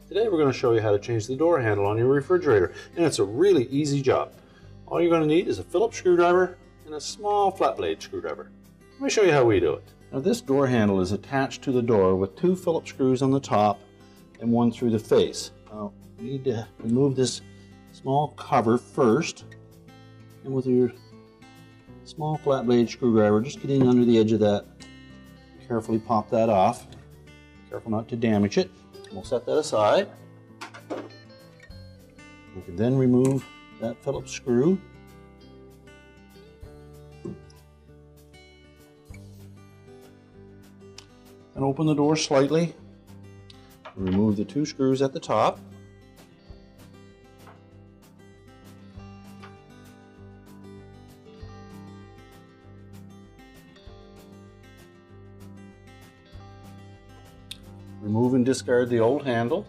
Today we're going to show you how to change the door handle on your refrigerator, and it's a really easy job. All you're going to need is a Phillips screwdriver and a small flat blade screwdriver. Let me show you how we do it. Now this door handle is attached to the door with 2 Phillips screws on the top and 1 through the face. Now you need to remove this small cover first, and with your small flat blade screwdriver, just getting under the edge of that, carefully pop that off. Careful not to damage it. We'll set that aside. We can then remove that Phillips screw. And open the door slightly. Remove the 2 screws at the top. Remove and discard the old handle.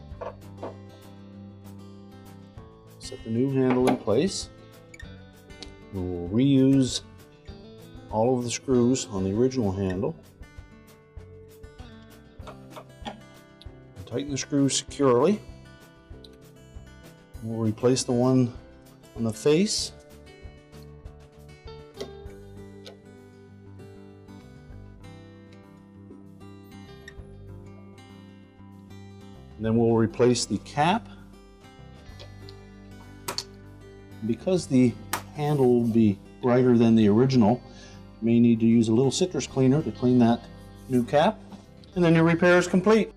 Set the new handle in place. We will reuse all of the screws on the original handle. Tighten the screws securely. We'll replace the one on the face. And then we'll replace the cap. Because the handle will be brighter than the original, you may need to use a little citrus cleaner to clean that new cap. And then your repair is complete.